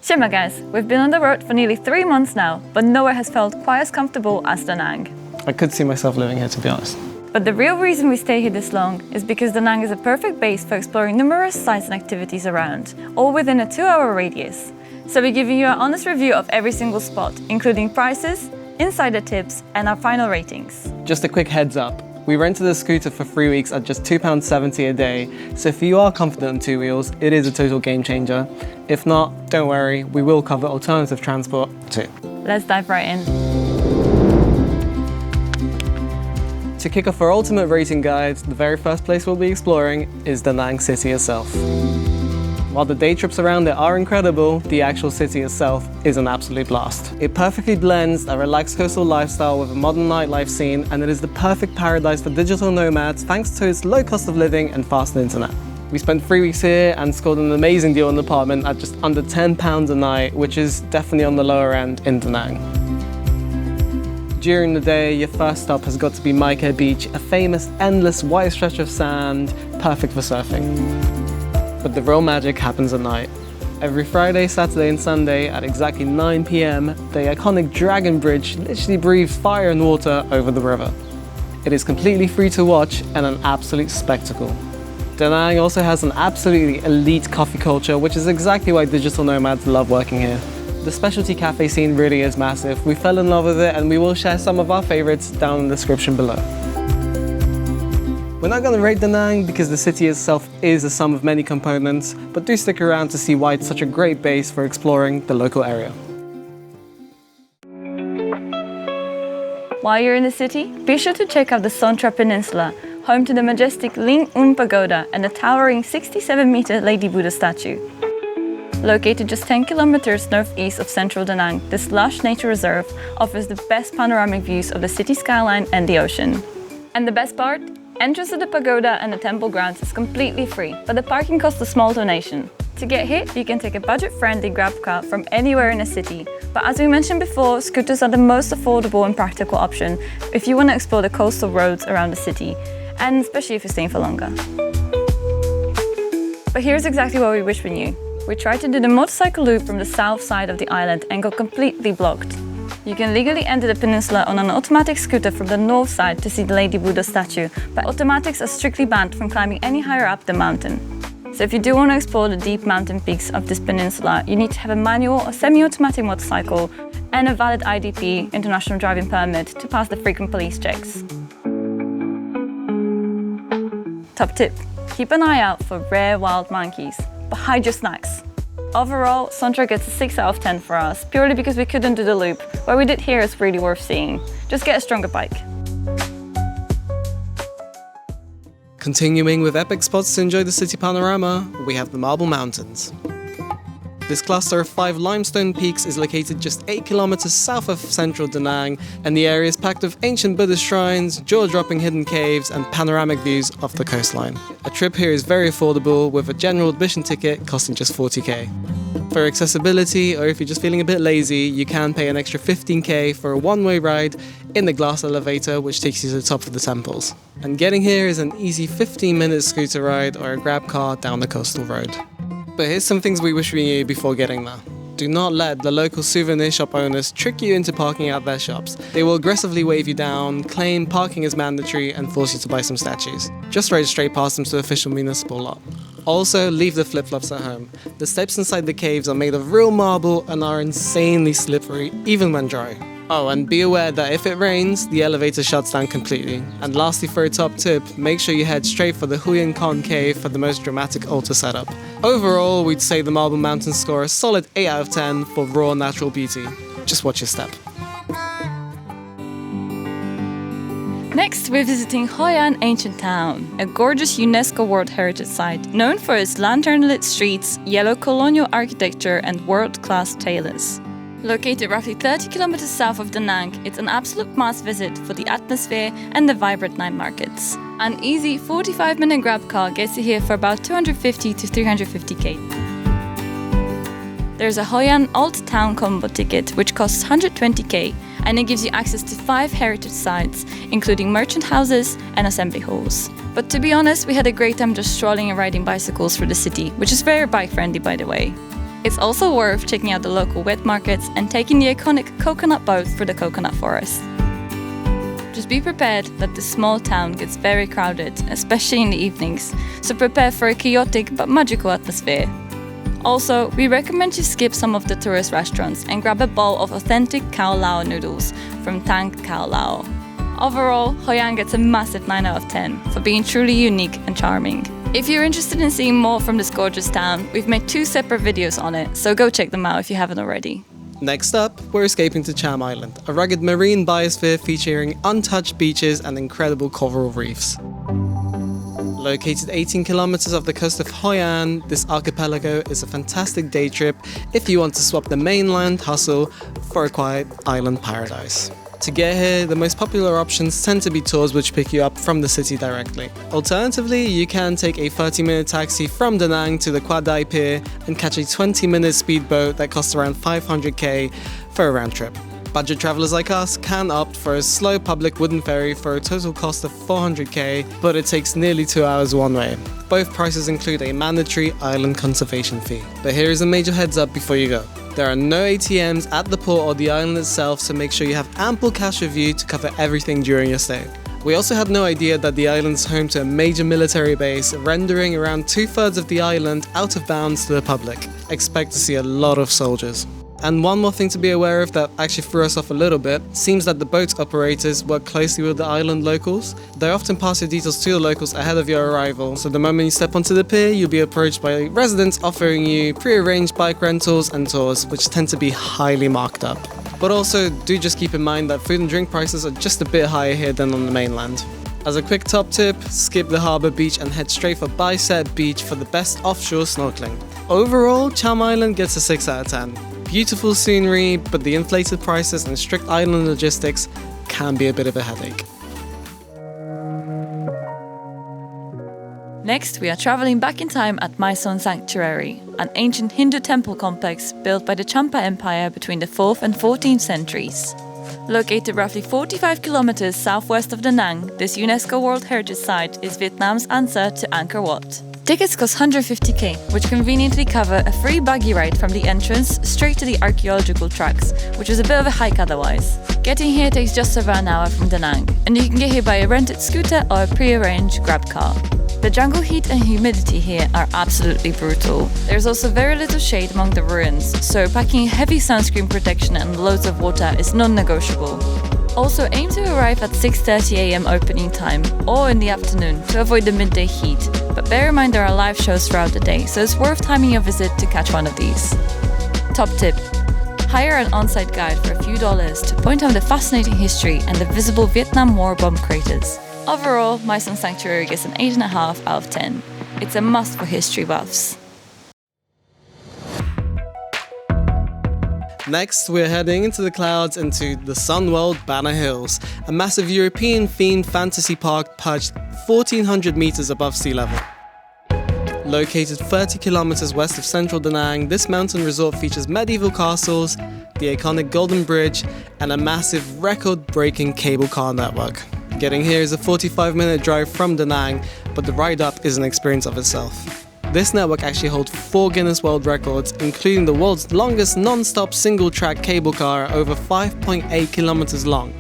Shema guys, we've been on the road for nearly 3 months now, but nowhere has felt quite as comfortable as Da Nang. I could see myself living here, to be honest. But the real reason we stay here this long is because Da Nang is a perfect base for exploring numerous sites and activities around, all within a 2-hour radius. So we're giving you an honest review of every single spot, including prices, insider tips, and our final ratings. Just a quick heads up. We rented a scooter for 3 weeks at just £2.70 a day, so if you are confident on 2 wheels, it is a total game changer. If not, don't worry, we will cover alternative transport too. Let's dive right in. To kick off our ultimate rating guide, the very first place we'll be exploring is Da Nang city itself. While the day trips around it are incredible, the actual city itself is an absolute blast. It perfectly blends a relaxed coastal lifestyle with a modern nightlife scene, and it is the perfect paradise for digital nomads thanks to its low cost of living and fast internet. We spent 3 weeks here and scored an amazing deal on an apartment at just under £10 a night, which is definitely on the lower end in Da Nang. During the day, your first stop has got to be Mai Khe Beach, a famous endless white stretch of sand, perfect for surfing. But the real magic happens at night. Every Friday, Saturday and Sunday at exactly 9 p.m, the iconic Dragon Bridge literally breathes fire and water over the river. It is completely free to watch and an absolute spectacle. Da Nang also has an absolutely elite coffee culture, which is exactly why digital nomads love working here. The specialty cafe scene really is massive. We fell in love with it and we will share some of our favorites down in the description below. We're not going to rate Da Nang because the city itself is a sum of many components, but do stick around to see why it's such a great base for exploring the local area. While you're in the city, be sure to check out the Sontra Peninsula, home to the majestic Ling Un Pagoda and the towering 67-meter Lady Buddha statue. Located just 10 kilometers northeast of central Da Nang, this lush nature reserve offers the best panoramic views of the city skyline and the ocean. And the best part? Entrance to the pagoda and the temple grounds is completely free, but the parking costs a small donation. To get here, you can take a budget-friendly grab car from anywhere in the city. But as we mentioned before, scooters are the most affordable and practical option if you want to explore the coastal roads around the city, and especially if you're staying for longer. But here's exactly what we wish we knew. We tried to do the motorcycle loop from the south side of the island and got completely blocked. You can legally enter the peninsula on an automatic scooter from the north side to see the Lady Buddha statue, but automatics are strictly banned from climbing any higher up the mountain. So if you do want to explore the deep mountain peaks of this peninsula, you need to have a manual or semi-automatic motorcycle and a valid IDP, International Driving Permit, to pass the frequent police checks. Top tip, keep an eye out for rare wild monkeys, but hide your snacks. Overall, Sontra gets a 6 out of 10 for us, purely because we couldn't do the loop. What we did here is really worth seeing. Just get a stronger bike. Continuing with epic spots to enjoy the city panorama, we have the Marble Mountains. This cluster of 5 limestone peaks is located just 8 kilometers south of central Da Nang, and the area is packed with ancient Buddhist shrines, jaw-dropping hidden caves, and panoramic views of the coastline. A trip here is very affordable, with a general admission ticket costing just 40k. For accessibility, or if you're just feeling a bit lazy, you can pay an extra 15k for a one-way ride in the glass elevator, which takes you to the top of the temples. And getting here is an easy 15-minute scooter ride or a grab car down the coastal road. But here's some things we wish we knew before getting there. Do not let the local souvenir shop owners trick you into parking at their shops. They will aggressively wave you down, claim parking is mandatory, and force you to buy some statues. Just ride straight past them to the official municipal lot. Also, leave the flip-flops at home. The steps inside the caves are made of real marble and are insanely slippery, even when dry. Oh, and be aware that if it rains, the elevator shuts down completely. And lastly, for a top tip, make sure you head straight for the Huyen Kon cave for the most dramatic altar setup. Overall, we'd say the Marble Mountains score a solid 8 out of 10 for raw natural beauty. Just watch your step. Next, we're visiting Hoi An Ancient Town, a gorgeous UNESCO World Heritage Site, known for its lantern-lit streets, yellow colonial architecture, and world-class tailors. Located roughly 30 kilometers south of Da Nang, it's an absolute must visit for the atmosphere and the vibrant night markets. An easy 45-minute grab car gets you here for about 250 to 350k. There's a Hoi An Old Town combo ticket which costs 120k, and it gives you access to 5 heritage sites, including merchant houses and assembly halls. But to be honest, we had a great time just strolling and riding bicycles through the city, which is very bike-friendly by the way. It's also worth checking out the local wet markets and taking the iconic coconut boat through the coconut forest. Just be prepared that this small town gets very crowded, especially in the evenings, so prepare for a chaotic but magical atmosphere. Also, we recommend you skip some of the tourist restaurants and grab a bowl of authentic Khao Lao noodles from Tang Khao Lao. Overall, Hoi An gets a massive 9 out of 10 for being truly unique and charming. If you're interested in seeing more from this gorgeous town, we've made 2 separate videos on it, so go check them out if you haven't already. Next up, we're escaping to Cham Island, a rugged marine biosphere featuring untouched beaches and incredible coral reefs. Located 18 kilometers off the coast of Hoi An, this archipelago is a fantastic day trip if you want to swap the mainland hustle for a quiet island paradise. To get here, the most popular options tend to be tours which pick you up from the city directly. Alternatively, you can take a 30-minute taxi from Da Nang to the Kwa Dai Pier and catch a 20-minute speedboat that costs around 500k for a round trip. Budget travelers like us can opt for a slow public wooden ferry for a total cost of 400k, but it takes nearly 2 hours one way. Both prices include a mandatory island conservation fee. But here is a major heads up before you go. There are no ATMs at the port or the island itself, so make sure you have ample cash with you to cover everything during your stay. We also had no idea that the island is home to a major military base, rendering around 2/3 of the island out of bounds to the public. Expect to see a lot of soldiers. And one more thing to be aware of that actually threw us off a little bit, seems that the boat operators work closely with the island locals. They often pass your details to the locals ahead of your arrival, so the moment you step onto the pier, you'll be approached by residents offering you pre-arranged bike rentals and tours, which tend to be highly marked up. But also, do just keep in mind that food and drink prices are just a bit higher here than on the mainland. As a quick top tip, skip the harbour beach and head straight for Bicep Beach for the best offshore snorkeling. Overall, Cham Island gets a 6 out of 10. Beautiful scenery, but the inflated prices and strict island logistics can be a bit of a headache. Next, we are traveling back in time at Mysore Sanctuary, an ancient Hindu temple complex built by the Champa Empire between the 4th and 14th centuries. Located roughly 45 kilometers southwest of Da Nang, this UNESCO World Heritage Site is Vietnam's answer to Angkor Wat. Tickets cost 150k, which conveniently cover a free buggy ride from the entrance straight to the archaeological tracks, which is a bit of a hike otherwise. Getting here takes just over an hour from Da Nang, and you can get here by a rented scooter or a pre-arranged grab car. The jungle heat and humidity here are absolutely brutal. There's also very little shade among the ruins, so packing heavy sunscreen protection and loads of water is non-negotiable. Also aim to arrive at 6:30 AM opening time or in the afternoon to avoid the midday heat, but bear in mind there are live shows throughout the day, so it's worth timing your visit to catch one of these. Top tip: hire an on-site guide for a few dollars to point out the fascinating history and the visible Vietnam War bomb craters. Overall, Mysore Sanctuary gets an 8.5 out of 10. It's a must for history buffs. Next, we're heading into the clouds into the Sunworld Banner Hills, a massive European-themed fantasy park perched 1,400 meters above sea level. Located 30 kilometers west of central Da Nang, this mountain resort features medieval castles, the iconic Golden Bridge, and a massive record-breaking cable car network. Getting here is a 45-minute drive from Da Nang, but the ride up is an experience of itself. This network actually holds 4 Guinness World Records, including the world's longest non-stop single-track cable car, over 5.8 kilometers long.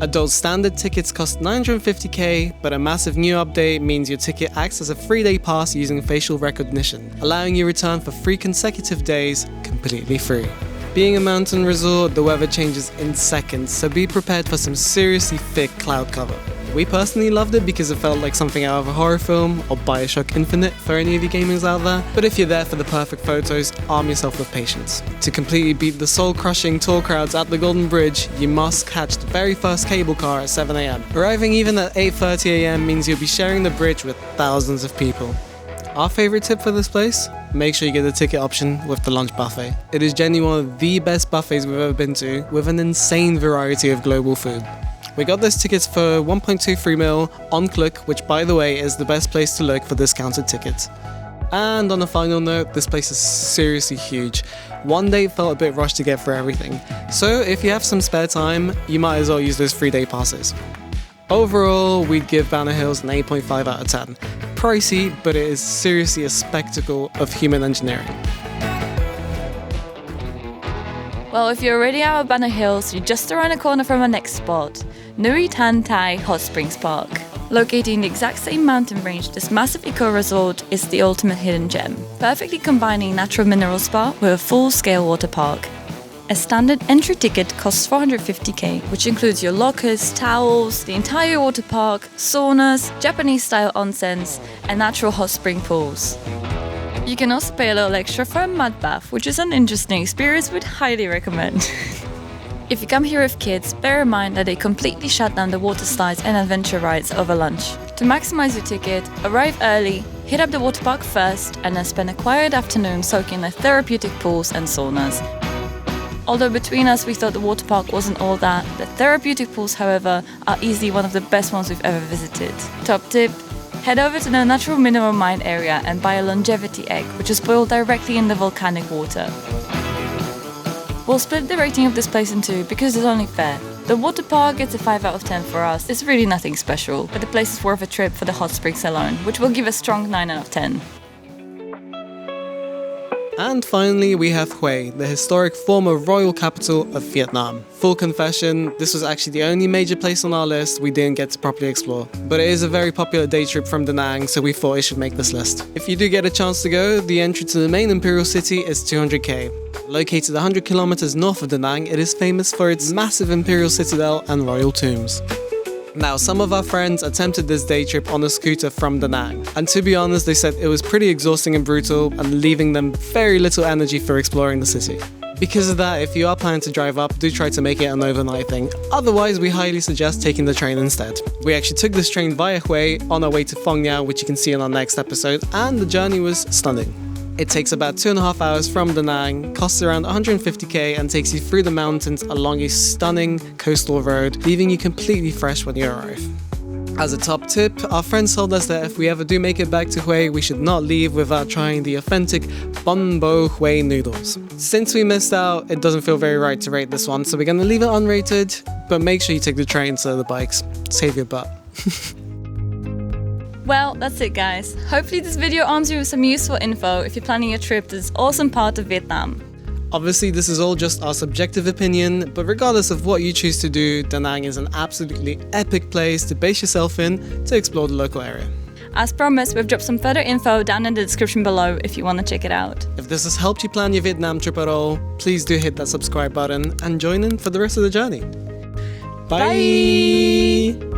Adult standard tickets cost 950k, but a massive new update means your ticket acts as a 3-day pass using facial recognition, allowing you return for 3 consecutive days, completely free. Being a mountain resort, the weather changes in seconds, so be prepared for some seriously thick cloud cover. We personally loved it because it felt like something out of a horror film, or Bioshock Infinite for any of you gamers out there. But if you're there for the perfect photos, arm yourself with patience. To completely beat the soul-crushing tour crowds at the Golden Bridge, you must catch the very first cable car at 7 AM. Arriving even at 8:30 AM means you'll be sharing the bridge with thousands of people. Our favorite tip for this place? Make sure you get the ticket option with the lunch buffet. It is genuinely one of the best buffets we've ever been to, with an insane variety of global food. We got those tickets for 1.23 mil on Click, which by the way is the best place to look for discounted tickets. And on a final note, this place is seriously huge. One day felt a bit rushed to get through everything, so if you have some spare time, you might as well use those 3-day passes. Overall, we'd give Banner Hills an 8.5 out of 10. Pricey, but it is seriously a spectacle of human engineering. Well, if you're already out of Banner Hills, you're just around the corner from our next spot, Nui Tan Thai Hot Springs Park. Located in the exact same mountain range, this massive eco-resort is the ultimate hidden gem, perfectly combining natural mineral spa with a full-scale water park. A standard entry ticket costs 450k, which includes your lockers, towels, the entire water park, saunas, Japanese-style onsens, and natural hot spring pools. You can also pay a little extra for a mud bath, which is an interesting experience we'd highly recommend. If you come here with kids, bear in mind that they completely shut down the water slides and adventure rides over lunch. To maximize your ticket, arrive early, hit up the water park first, and then spend a quiet afternoon soaking in the therapeutic pools and saunas. Although between us we thought the water park wasn't all that, the therapeutic pools, however, are easily one of the best ones we've ever visited. Top tip: head over to the natural mineral mine area and buy a longevity egg, which is boiled directly in the volcanic water. We'll split the rating of this place in two because it's only fair. The water park gets a 5 out of 10 for us. It's really nothing special, but the place is worth a trip for the hot springs alone, which will give a strong 9 out of 10. And finally, we have Hue, the historic former royal capital of Vietnam. Full confession, this was actually the only major place on our list we didn't get to properly explore. But it is a very popular day trip from Da Nang, so we thought it should make this list. If you do get a chance to go, the entry to the main imperial city is 200k. Located 100 kilometers north of Da Nang, it is famous for its massive imperial citadel and royal tombs. Now, some of our friends attempted this day trip on a scooter from Da Nang, and to be honest, they said it was pretty exhausting and brutal and leaving them very little energy for exploring the city. Because of that, if you are planning to drive up, do try to make it an overnight thing. Otherwise, we highly suggest taking the train instead. We actually took this train via Hue on our way to Phong Nha, which you can see in our next episode, and the journey was stunning. It takes about 2.5 hours from Da Nang, costs around 150k, and takes you through the mountains along a stunning coastal road, leaving you completely fresh when you arrive. As a top tip, our friends told us that if we ever do make it back to Hue, we should not leave without trying the authentic Bun Bo Hue noodles. Since we missed out, it doesn't feel very right to rate this one, so we're gonna leave it unrated, but make sure you take the train instead of the bikes. Save your butt. Well, that's it guys. Hopefully this video arms you with some useful info if you're planning a trip to this awesome part of Vietnam. Obviously, this is all just our subjective opinion, but regardless of what you choose to do, Da Nang is an absolutely epic place to base yourself in to explore the local area. As promised, we've dropped some further info down in the description below if you want to check it out. If this has helped you plan your Vietnam trip at all, please do hit that subscribe button and join in for the rest of the journey. Bye!